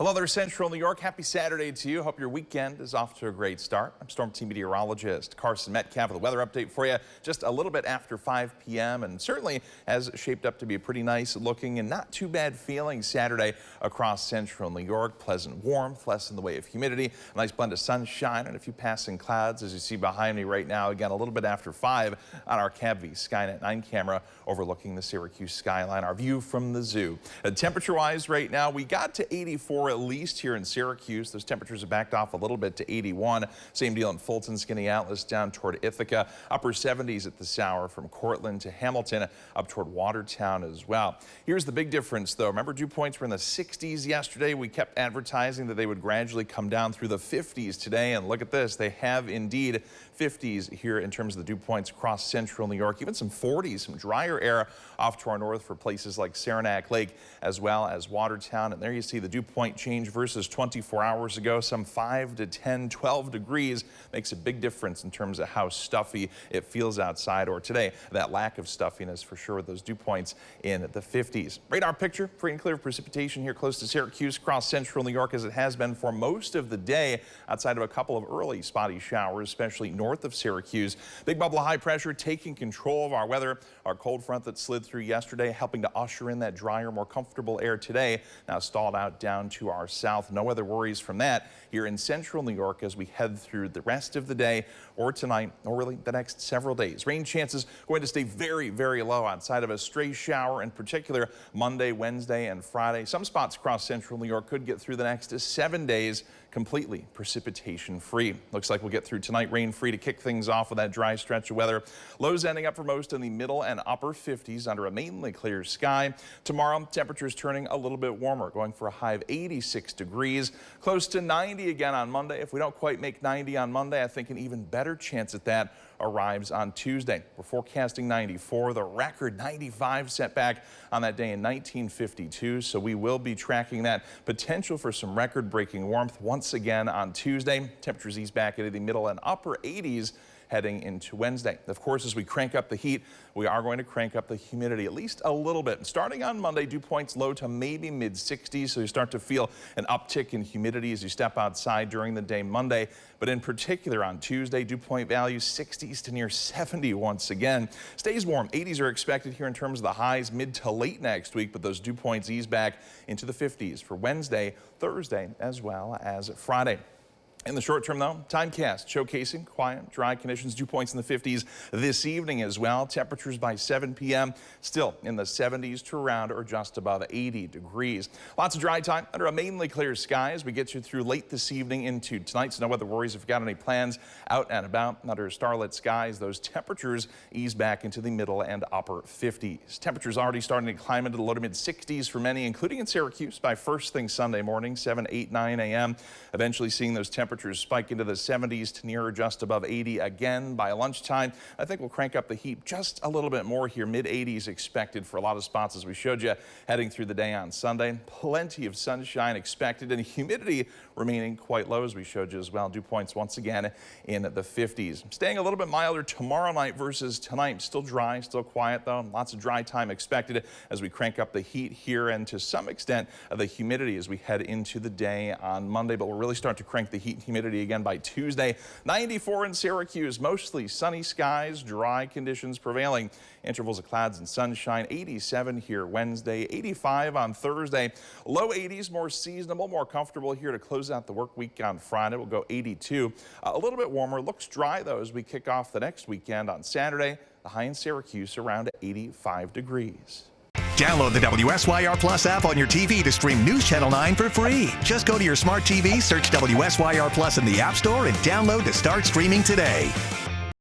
Hello there, Central New York. Happy Saturday to you. Hope your weekend is off to a great start. I'm Storm Team meteorologist Carson Metcalf with a weather update for you just a little bit after 5 p.m. and certainly has shaped up to be a pretty nice looking and not too bad feeling Saturday across Central New York. Pleasant warmth, less in the way of humidity, a nice blend of sunshine and a few passing clouds as you see behind me right now. Again, a little bit after 5 on our CABV Skynet 9 camera overlooking the Syracuse skyline. Our view from the zoo. Temperature-wise right now, we got to 84 at least here in Syracuse. Those temperatures have backed off a little bit to 81. Same deal in Fulton, Skinny Atlas down toward Ithaca. Upper 70s at this hour from Cortland to Hamilton, up toward Watertown as well. Here's the big difference though. Remember, dew points were in the 60s yesterday. We kept advertising that they would gradually come down through the 50s today. And look at this. They have indeed 50s here in terms of the dew points across Central New York. Even some 40s, some drier air off to our north for places like Saranac Lake as well as Watertown. And there you see the dew point change versus 24 hours ago. Some 5 to 10, 12 degrees makes a big difference in terms of how stuffy it feels outside. Or today, that lack of stuffiness for sure with those dew points in the 50s. Radar picture, free and clear of precipitation here close to Syracuse across Central New York as it has been for most of the day outside of a couple of early spotty showers, especially north of Syracuse. Big bubble of high pressure taking control of our weather. Our cold front that slid through yesterday helping to usher in that drier, more comfortable air today. Now stalled out down to our south. No other worries from that here in Central New York as we head through the rest of the day or tonight or really the next several days. Rain chances going to stay very, very low outside of a stray shower in particular Monday, Wednesday and Friday. Some spots across Central New York could get through the next 7 days completely precipitation free. Looks like we'll get through tonight rain free to kick things off with that dry stretch of weather. Lows ending up for most in the middle and upper 50s under a mainly clear sky. Tomorrow temperatures turning a little bit warmer, going for a high of 86 degrees, close to 90 again on Monday. If we don't quite make 90 on Monday, I think an even better chance at that arrives on Tuesday. We're forecasting 94, the record 95 set back on that day in 1952. So we will be tracking that potential for some record-breaking warmth once again on Tuesday. Temperatures ease back into the middle and upper 80s heading into Wednesday. Of course, as we crank up the heat, we are going to crank up the humidity at least a little bit. Starting on Monday, dew points low to maybe mid 60s, so you start to feel an uptick in humidity as you step outside during the day Monday. But in particular on Tuesday, dew point values 60s to near 70 once again. Stays warm. 80s are expected here in terms of the highs mid to late next week, but those dew points ease back into the 50s for Wednesday, Thursday, as well as Friday. In the short term, though, Timecast showcasing quiet, dry conditions, dew points in the 50s this evening as well. Temperatures by 7 p.m. still in the 70s to around or just above 80 degrees. Lots of dry time under a mainly clear sky as we get you through late this evening into tonight. So no weather worries if you've got any plans out and about under starlit skies. Those temperatures ease back into the middle and upper 50s. Temperatures already starting to climb into the low to mid 60s for many, including in Syracuse by first thing Sunday morning, 7, 8, 9 a.m. Eventually seeing those temperatures spike into the 70s to near or just above 80 again by lunchtime. I think we'll crank up the heat just a little bit more here. Mid 80s expected for a lot of spots as we showed you heading through the day on Sunday. Plenty of sunshine expected and humidity remaining quite low as we showed you as well. Dew points once again in the 50s. Staying a little bit milder tomorrow night versus tonight. Still dry, still quiet though. Lots of dry time expected as we crank up the heat here and to some extent the humidity as we head into the day on Monday. But we'll really start to crank the heat and humidity again by Tuesday. 94 in Syracuse, mostly sunny skies, dry conditions prevailing. Intervals of clouds and sunshine. 87 here Wednesday, 85 on Thursday. Low 80s, more seasonable, more comfortable here to close out the work week on Friday. We'll go 82. A little bit warmer. Looks dry though as we kick off the next weekend on Saturday. The high in Syracuse around 85 degrees. Download the WSYR Plus app on your TV to stream News Channel 9 for free. Just go to your smart TV, search WSYR Plus in the App Store, and download to start streaming today.